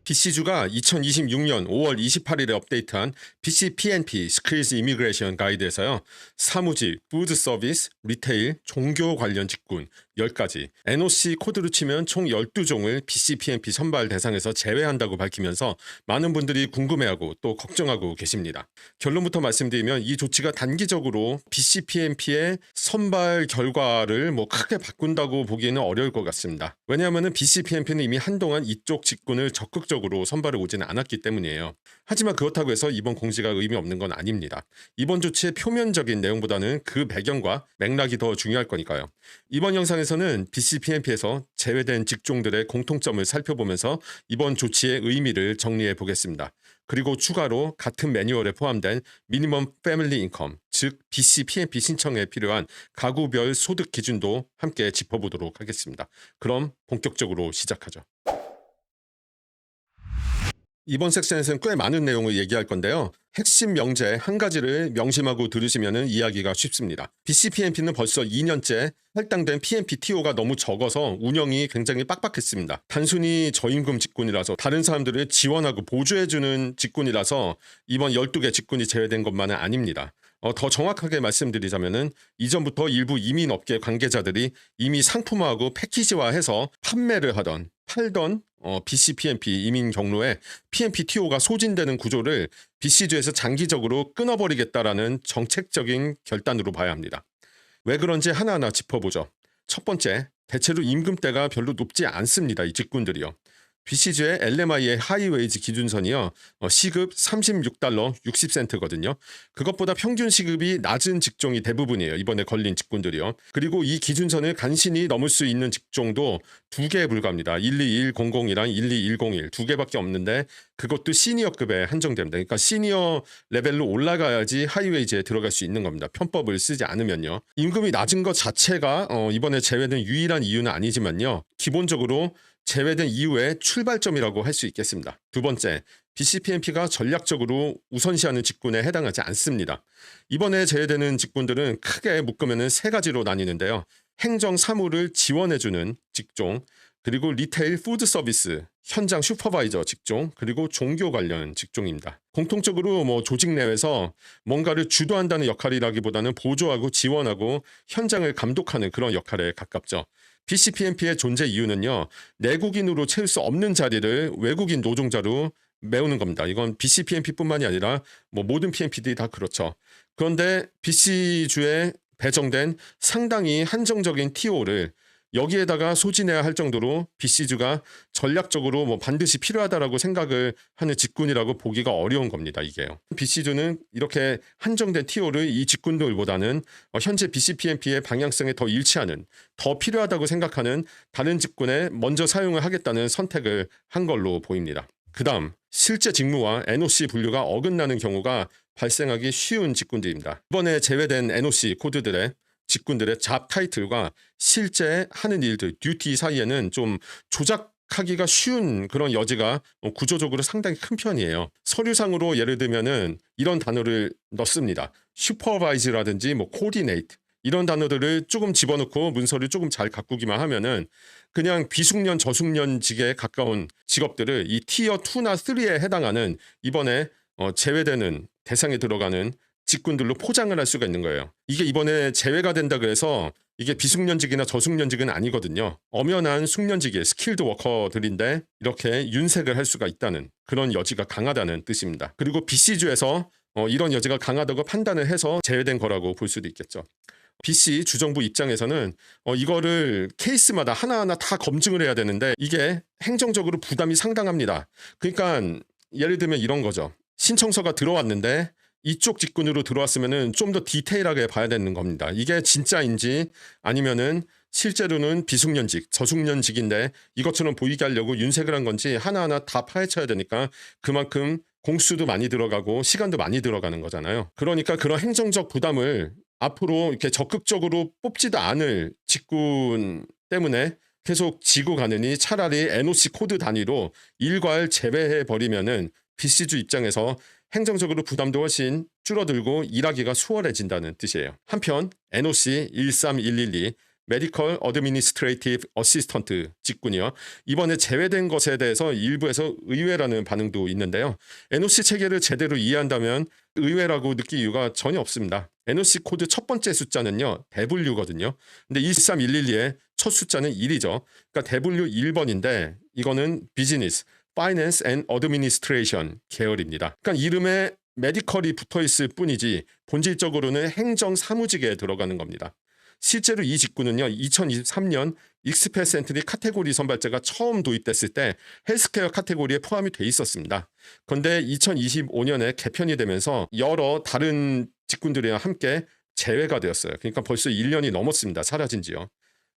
BC주가 2026년 5월 28일에 업데이트한 BC PNP Skills Immigration 가이드에서요. 사무직, 푸드 서비스, 리테일, 종교 관련 직군 10가지, NOC 코드로 치면 총 12종을 BC PNP 선발 대상에서 제외한다고 밝히면서 많은 분들이 궁금해하고 또 걱정하고 계십니다. 결론부터 말씀드리면 이 조치가 단기적으로 BC PNP의 선발 결과를 크게 바꾼다고 보기에는 어려울 것 같습니다. 왜냐하면 BC PNP는 이미 한동안 이쪽 직군을 적극적으로 선발해 오지는 않았기 때문이에요. 하지만 그렇다고 해서 이번 공지가 의미 없는 건 아닙니다. 이번 조치의 표면적인 내용보다는 그 배경과 맥락이 더 중요할 거니까요. 이번 영상에서는 BC PNP에서 제외된 직종들의 공통점을 살펴보면서 이번 조치의 의미를 정리해 보겠습니다. 그리고 추가로 같은 매뉴얼에 포함된 미니멈 패밀리 인컴, 즉 BC PNP 신청에 필요한 가구별 소득 기준도 함께 짚어보도록 하겠습니다. 그럼 본격적으로 시작하죠. 이번 섹션에서는 꽤 많은 내용을 얘기할 건데요. 핵심 명제 한 가지를 명심하고 들으시면 이해하기가 쉽습니다. BC PNP는 벌써 2년째 할당된 PNP TO가 너무 적어서 운영이 굉장히 빡빡했습니다. 단순히 저임금 직군이라서 다른 사람들을 지원하고 보조해주는 직군이라서 이번 12개 직군이 제외된 것만은 아닙니다. 더 정확하게 말씀드리자면은 이전부터 일부 이민업계 관계자들이 이미 상품화하고 패키지화해서 판매를 하던 팔던 BC PNP 이민 경로에 PNP TO가 소진되는 구조를 BC주에서 장기적으로 끊어버리겠다라는 정책적인 결단으로 봐야 합니다. 왜 그런지 하나하나 짚어보죠. 첫 번째, 대체로 임금대가 별로 높지 않습니다. 이 직군들이요. BC주의 LMI의 하이웨이지 기준선이요. 시급 $36 60센트거든요. 그것보다 평균 시급이 낮은 직종이 대부분이에요. 이번에 걸린 직군들이요. 그리고 이 기준선을 간신히 넘을 수 있는 직종도 2개에 불과합니다. 1210이랑 12101 2개밖에 없는데 그것도 시니어급에 한정됩니다. 그러니까 시니어 레벨로 올라가야지 하이웨이지에 들어갈 수 있는 겁니다. 편법을 쓰지 않으면요. 임금이 낮은 것 자체가 이번에 제외된 유일한 이유는 아니지만요. 기본적으로 제외된 이후의 출발점이라고 할 수 있겠습니다. 두 번째, BC PNP가 전략적으로 우선시하는 직군에 해당하지 않습니다. 이번에 제외되는 직군들은 크게 묶으면 3가지로 나뉘는데요. 행정 사무를 지원해주는 직종, 그리고 리테일 푸드 서비스, 현장 슈퍼바이저 직종, 그리고 종교 관련 직종입니다. 공통적으로 조직 내에서 뭔가를 주도한다는 역할이라기보다는 보조하고 지원하고 현장을 감독하는 그런 역할에 가깝죠. BC PNP의 존재 이유는요. 내국인으로 채울 수 없는 자리를 외국인 노동자로 메우는 겁니다. 이건 BC PNP뿐만이 아니라 모든 PNP들이 다 그렇죠. 그런데 BC주에 배정된 상당히 한정적인 TO를 여기에다가 소진해야 할 정도로 BC주가 전략적으로 반드시 필요하다라고 생각을 하는 직군이라고 보기가 어려운 겁니다. 이게요. BC주는 이렇게 한정된 TO를 이 직군들보다는 현재 BC PNP의 방향성에 더 일치하는, 더 필요하다고 생각하는 다른 직군에 먼저 사용을 하겠다는 선택을 한 걸로 보입니다. 그 다음, 실제 직무와 NOC 분류가 어긋나는 경우가 발생하기 쉬운 직군들입니다. 이번에 제외된 NOC 코드들의 직군들의 잡 타이틀과 실제 하는 일들, 듀티 사이에는 좀 조작하기가 쉬운 그런 여지가 구조적으로 상당히 큰 편이에요. 서류상으로 예를 들면은 이런 단어를 넣습니다. 슈퍼바이즈라든지 코디네이트 이런 단어들을 조금 집어넣고 문서를 조금 잘 가꾸기만 하면은 그냥 비숙련 저숙련직에 가까운 직업들을 이 티어 2나 3에 해당하는 이번에 제외되는 대상에 들어가는 직군들로 포장을 할 수가 있는 거예요. 이게 이번에 제외가 된다 그래서 이게 비숙련직이나 저숙련직은 아니거든요. 엄연한 숙련직의 스킬드 워커들인데 이렇게 윤색을 할 수가 있다는 그런 여지가 강하다는 뜻입니다. 그리고 BC주에서 이런 여지가 강하다고 판단을 해서 제외된 거라고 볼 수도 있겠죠. BC 주정부 입장에서는 이거를 케이스마다 하나하나 다 검증을 해야 되는데 이게 행정적으로 부담이 상당합니다. 그러니까 예를 들면 이런 거죠. 신청서가 들어왔는데 이쪽 직군으로 들어왔으면은 좀 더 디테일하게 봐야 되는 겁니다. 이게 진짜인지 아니면은 실제로는 비숙련직, 저숙련직인데 이것처럼 보이게 하려고 윤색을 한 건지 하나하나 다 파헤쳐야 되니까 그만큼 공수도 많이 들어가고 시간도 많이 들어가는 거잖아요. 그러니까 그런 행정적 부담을 앞으로 이렇게 적극적으로 뽑지도 않을 직군 때문에 계속 지고 가느니 차라리 NOC 코드 단위로 일괄 제외해 버리면은 BC주 입장에서 행정적으로 부담도 훨씬 줄어들고 일하기가 수월해진다는 뜻이에요. 한편 NOC 13112 메디컬 어드미니스트레이티브 어시스턴트 직군이요. 이번에 제외된 것에 대해서 일부에서 의외라는 반응도 있는데요. NOC 체계를 제대로 이해한다면 의외라고 느낄 이유가 전혀 없습니다. NOC 코드 첫 번째 숫자는요, W거든요. 근데 23112의 첫 숫자는 1이죠. 그러니까 W 1번인데 이거는 비즈니스, 파이낸스 앤 어드미니스트레이션 계열입니다. 그러니까 이름에 메디컬이 붙어 있을 뿐이지 본질적으로는 행정 사무직에 들어가는 겁니다. 실제로 이 직군은요, 2023년 익스패 센트리 카테고리 선발제가 처음 도입됐을 때 헬스케어 카테고리에 포함이 돼 있었습니다. 그런데 2025년에 개편이 되면서 여러 다른 직군들이랑 함께 제외가 되었어요. 그러니까 벌써 1년이 넘었습니다. 사라진 지요.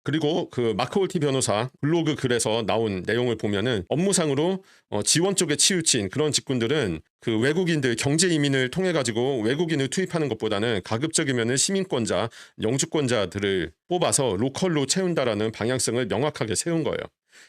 그리고 그 마크 홀티 변호사 블로그 글에서 나온 내용을 보면은 업무상으로 지원 쪽에 치우친 그런 직군들은 그 외국인들 경제 이민을 통해 가지고 외국인을 투입하는 것보다는 가급적이면은 시민권자, 영주권자들을 뽑아서 로컬로 채운다라는 방향성을 명확하게 세운 거예요.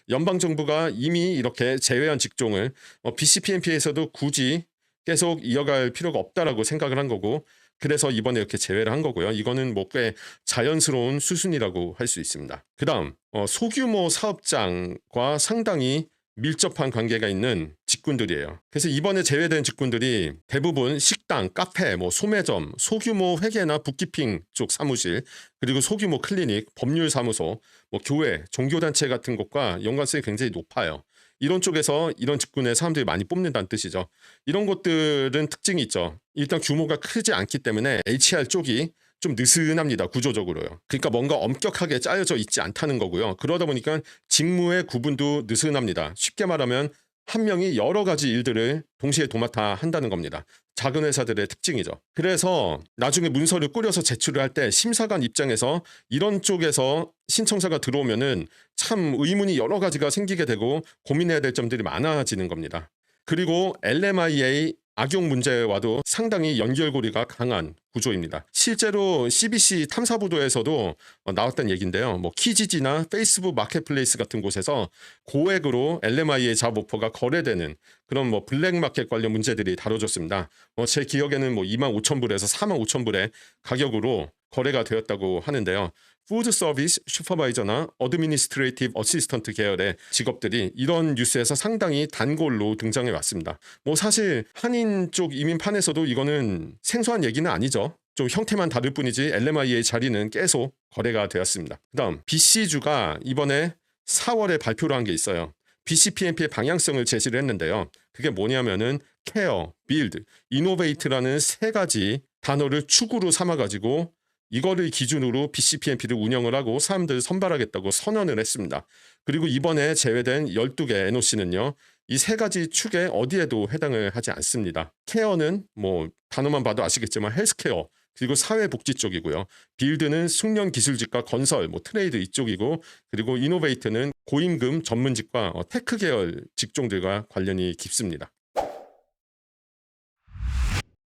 연방 정부가 이미 이렇게 제외한 직종을 BCPMP에서도 굳이 계속 이어갈 필요가 없다라고 생각을 한 거고, 그래서 이번에 이렇게 제외를 한 거고요. 이거는 뭐 꽤 자연스러운 수순이라고 할 수 있습니다. 그다음 소규모 사업장과 상당히 밀접한 관계가 있는 직군들이에요. 그래서 이번에 제외된 직군들이 대부분 식당, 카페, 뭐 소매점, 소규모 회계나 북키핑 쪽 사무실, 그리고 소규모 클리닉, 법률사무소, 뭐 교회, 종교단체 같은 곳과 연관성이 굉장히 높아요. 이런 쪽에서 이런 직군의 사람들이 많이 뽑는다는 뜻이죠. 이런 것들은 특징이 있죠. 일단 규모가 크지 않기 때문에 HR 쪽이 좀 느슨합니다. 구조적으로요. 그러니까 뭔가 엄격하게 짜여져 있지 않다는 거고요. 그러다 보니까 직무의 구분도 느슨합니다. 쉽게 말하면 한 명이 여러 가지 일들을 동시에 도맡아 한다는 겁니다. 작은 회사들의 특징이죠. 그래서 나중에 문서를 꾸려서 제출을 할 때 심사관 입장에서 이런 쪽에서 신청자가 들어오면은 참 의문이 여러 가지가 생기게 되고 고민해야 될 점들이 많아지는 겁니다. 그리고 LMIA 악용 문제와도 상당히 연결고리가 강한 구조입니다. 실제로 CBC 탐사보도에서도 나왔던 얘기인데요. 뭐 키지지나 페이스북 마켓플레이스 같은 곳에서 고액으로 LMI의 자업오퍼가 거래되는 그런 뭐 블랙마켓 관련 문제들이 다뤄졌습니다. 제 기억에는 뭐 25,000불에서 45,000불의 가격으로 거래가 되었다고 하는데요. 푸드 서비스 슈퍼바이저나 어드미니스트레이티브 어시스턴트 계열의 직업들이 이런 뉴스에서 상당히 단골로 등장해 왔습니다. 뭐 사실 한인 쪽 이민판에서도 이거는 생소한 얘기는 아니죠. 좀 형태만 다를 뿐이지 LMI의 자리는 계속 거래가 되었습니다. 그다음 BC주가 이번에 4월에 발표를 한 게 있어요. BCPMP의 방향성을 제시를 했는데요. 그게 뭐냐면은 케어, 빌드, 이노베이트라는 세 가지 단어를 축으로 삼아가지고 이거를 기준으로 BCPMP를 운영을 하고 사람들을 선발하겠다고 선언을 했습니다. 그리고 이번에 제외된 12개 NOC는요. 이 세 가지 축에 어디에도 해당을 하지 않습니다. 케어는 뭐 단어만 봐도 아시겠지만 헬스케어, 그리고 사회복지 쪽이고요. 빌드는 숙련기술직과 건설, 뭐 트레이드 이쪽이고, 그리고 이노베이트는 고임금 전문직과 테크 계열 직종들과 관련이 깊습니다.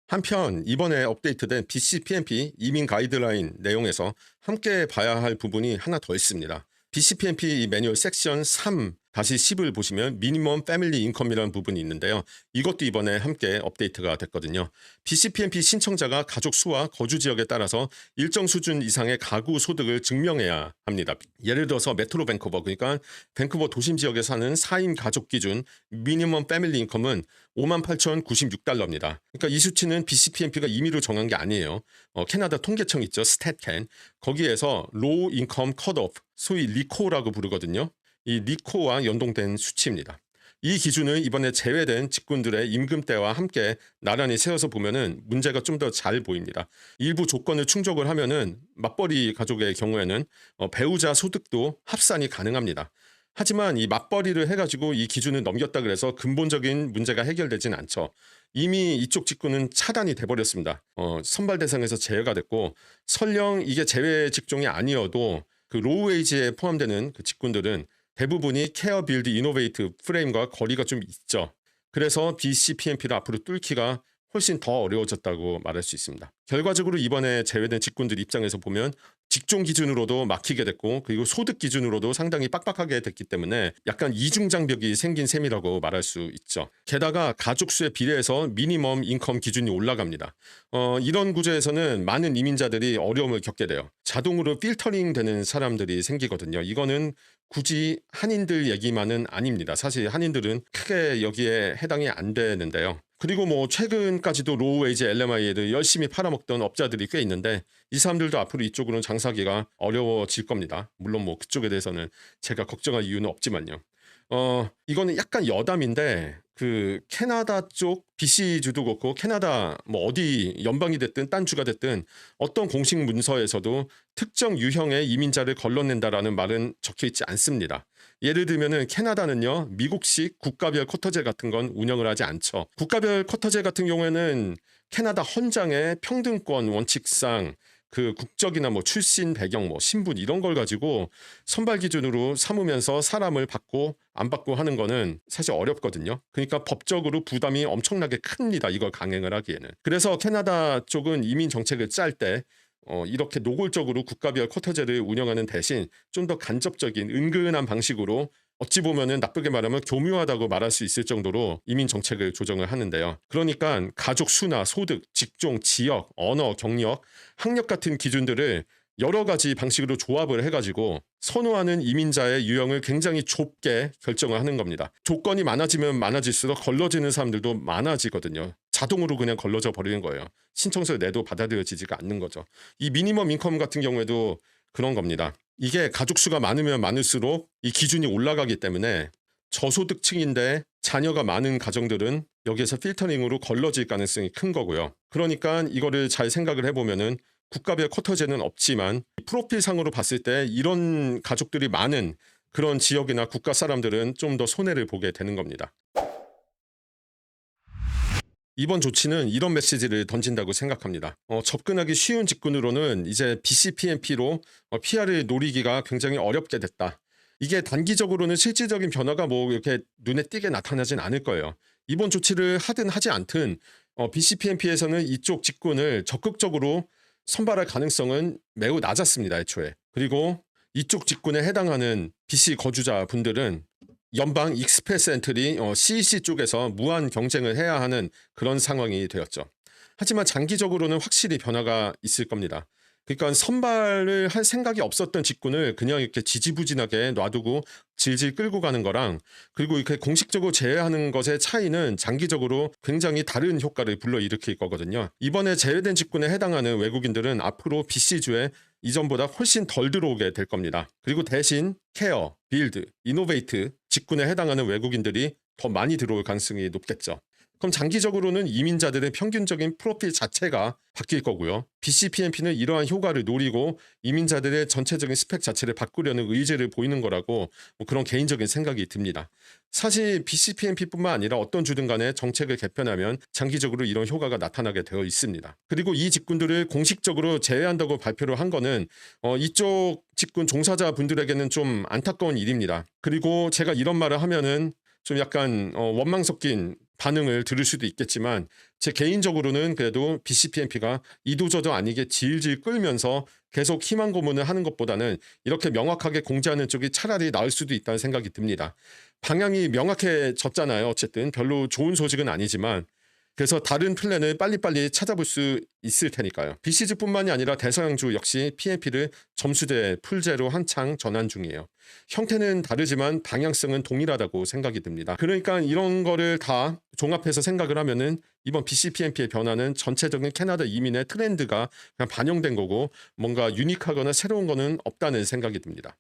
한편 이번에 업데이트된 BCPMP 이민 가이드라인 내용에서 함께 봐야 할 부분이 하나 더 있습니다. BCPMP 매뉴얼 섹션 3-10을 보시면 미니멈 패밀리 인컴이라는 부분이 있는데요. 이것도 이번에 함께 업데이트가 됐거든요. BCPMP 신청자가 가족 수와 거주 지역에 따라서 일정 수준 이상의 가구 소득을 증명해야 합니다. 예를 들어서 메트로 밴쿠버, 그러니까 밴쿠버 도심 지역에 사는 4인 가족 기준 미니멈 패밀리 인컴은 58,096달러입니다. 그러니까 이 수치는 BCPMP가 임의로 정한 게 아니에요. 캐나다 통계청 있죠. 스탯캔. 거기에서 로우 인컴 컷오프, 소위 리코라고 부르거든요. 이 리코와 연동된 수치입니다. 이 기준을 이번에 제외된 직군들의 임금대와 함께 나란히 세워서 보면은 문제가 좀 더 잘 보입니다. 일부 조건을 충족을 하면은 맞벌이 가족의 경우에는 배우자 소득도 합산이 가능합니다. 하지만 이 맞벌이를 해가지고 이 기준을 넘겼다 그래서 근본적인 문제가 해결되진 않죠. 이미 이쪽 직군은 차단이 돼버렸습니다. 선발 대상에서 제외가 됐고, 설령 이게 제외 직종이 아니어도 그 로우 웨이지에 포함되는 그 직군들은 대부분이 케어 빌드 이노베이트 프레임과 거리가 좀 있죠. 그래서 BCPMP를 앞으로 뚫기가 훨씬 더 어려워졌다고 말할 수 있습니다. 결과적으로 이번에 제외된 직군들 입장에서 보면 직종 기준으로도 막히게 됐고 그리고 소득 기준으로도 상당히 빡빡하게 됐기 때문에 약간 이중장벽이 생긴 셈이라고 말할 수 있죠. 게다가 가족 수에 비례해서 미니멈 인컴 기준이 올라갑니다. 이런 구조에서는 많은 이민자들이 어려움을 겪게 돼요. 자동으로 필터링 되는 사람들이 생기거든요. 이거는 굳이 한인들 얘기만은 아닙니다. 사실 한인들은 크게 여기에 해당이 안 되는데요. 그리고 뭐 최근까지도 로우 웨이지 LMI를 열심히 팔아먹던 업자들이 꽤 있는데 이 사람들도 앞으로 이쪽으로는 장사하기가 어려워질 겁니다. 물론 뭐 그쪽에 대해서는 제가 걱정할 이유는 없지만요. 이거는 약간 여담인데 그 캐나다 쪽 BC주도 그렇고 캐나다 뭐 어디 연방이 됐든 딴 주가 됐든 어떤 공식 문서에서도 특정 유형의 이민자를 걸러낸다라는 말은 적혀 있지 않습니다. 예를 들면은 캐나다는요 미국식 국가별 쿼터제 같은 건 운영을 하지 않죠. 국가별 쿼터제 같은 경우에는 캐나다 헌장의 평등권 원칙상 그 국적이나 뭐 출신 배경 뭐 신분 이런 걸 가지고 선발 기준으로 삼으면서 사람을 받고 안 받고 하는 거는 사실 어렵거든요. 그러니까 법적으로 부담이 엄청나게 큽니다. 이걸 강행을 하기에는. 그래서 캐나다 쪽은 이민 정책을 짤 때 이렇게 노골적으로 국가별 쿼터제를 운영하는 대신 좀 더 간접적인 은근한 방식으로 어찌 보면은 나쁘게 말하면 교묘하다고 말할 수 있을 정도로 이민 정책을 조정을 하는데요. 그러니까 가족 수나 소득, 직종, 지역, 언어, 경력, 학력 같은 기준들을 여러 가지 방식으로 조합을 해가지고 선호하는 이민자의 유형을 굉장히 좁게 결정을 하는 겁니다. 조건이 많아지면 많아질수록 걸러지는 사람들도 많아지거든요. 자동으로 그냥 걸러져 버리는 거예요. 신청서를 내도 받아들여지지가 않는 거죠. 이 미니멈 인컴 같은 경우에도 그런 겁니다. 이게 가족 수가 많으면 많을수록 이 기준이 올라가기 때문에 저소득층인데 자녀가 많은 가정들은 여기에서 필터링으로 걸러질 가능성이 큰 거고요. 그러니까 이거를 잘 생각을 해보면은 국가별 쿼터제는 없지만 프로필상으로 봤을 때 이런 가족들이 많은 그런 지역이나 국가 사람들은 좀 더 손해를 보게 되는 겁니다. 이번 조치는 이런 메시지를 던진다고 생각합니다. 접근하기 쉬운 직군으로는 이제 BCPNP로 PR을 노리기가 굉장히 어렵게 됐다. 이게 단기적으로는 실질적인 변화가 뭐 이렇게 눈에 띄게 나타나진 않을 거예요. 이번 조치를 하든 하지 않든 BCPNP에서는 이쪽 직군을 적극적으로 선발할 가능성은 매우 낮았습니다. 애초에. 그리고 이쪽 직군에 해당하는 BC 거주자 분들은 연방 익스프레스 엔트리 CEC 쪽에서 무한 경쟁을 해야 하는 그런 상황이 되었죠. 하지만 장기적으로는 확실히 변화가 있을 겁니다. 그러니까 선발을 할 생각이 없었던 직군을 그냥 이렇게 지지부진하게 놔두고 질질 끌고 가는 거랑 그리고 이렇게 공식적으로 제외하는 것의 차이는 장기적으로 굉장히 다른 효과를 불러일으킬 거거든요. 이번에 제외된 직군에 해당하는 외국인들은 앞으로 BC주에 이전보다 훨씬 덜 들어오게 될 겁니다. 그리고 대신 케어, 빌드, 이노베이트 직군에 해당하는 외국인들이 더 많이 들어올 가능성이 높겠죠. 그럼 장기적으로는 이민자들의 평균적인 프로필 자체가 바뀔 거고요. BCPNP는 이러한 효과를 노리고 이민자들의 전체적인 스펙 자체를 바꾸려는 의지를 보이는 거라고 뭐 그런 개인적인 생각이 듭니다. 사실 BCPNP뿐만 아니라 어떤 주든 간에 정책을 개편하면 장기적으로 이런 효과가 나타나게 되어 있습니다. 그리고 이 직군들을 공식적으로 제외한다고 발표를 한 거는 이쪽 직군 종사자분들에게는 좀 안타까운 일입니다. 그리고 제가 이런 말을 하면은 좀 약간 원망 섞인 반응을 들을 수도 있겠지만 제 개인적으로는 그래도 BCPNP가 이도저도 아니게 질질 끌면서 계속 희망 고문을 하는 것보다는 이렇게 명확하게 공지하는 쪽이 차라리 나을 수도 있다는 생각이 듭니다. 방향이 명확해졌잖아요. 어쨌든 별로 좋은 소식은 아니지만 그래서 다른 플랜을 빨리빨리 찾아볼 수 있을 테니까요. BC주뿐만이 아니라 대서양주 역시 PNP를 점수제 풀제로 한창 전환 중이에요. 형태는 다르지만 방향성은 동일하다고 생각이 듭니다. 그러니까 이런 거를 다 종합해서 생각을 하면은 이번 BCPNP의 변화는 전체적인 캐나다 이민의 트렌드가 그냥 반영된 거고 뭔가 유니크하거나 새로운 거는 없다는 생각이 듭니다.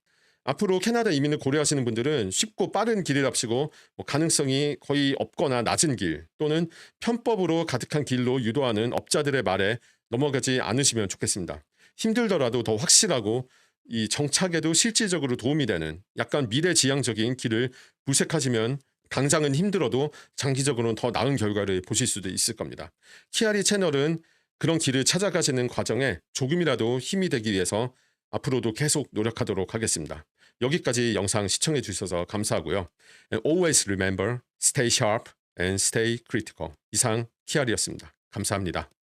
앞으로 캐나다 이민을 고려하시는 분들은 쉽고 빠른 길이랍시고 가능성이 거의 없거나 낮은 길 또는 편법으로 가득한 길로 유도하는 업자들의 말에 넘어가지 않으시면 좋겠습니다. 힘들더라도 더 확실하고 이 정착에도 실질적으로 도움이 되는 약간 미래지향적인 길을 물색하시면 당장은 힘들어도 장기적으로는 더 나은 결과를 보실 수도 있을 겁니다. 키아리 채널은 그런 길을 찾아가시는 과정에 조금이라도 힘이 되기 위해서 앞으로도 계속 노력하도록 하겠습니다. 여기까지 영상 시청해 주셔서 감사하고요. And always remember, stay sharp and stay critical. 이상 키아리였습니다. 감사합니다.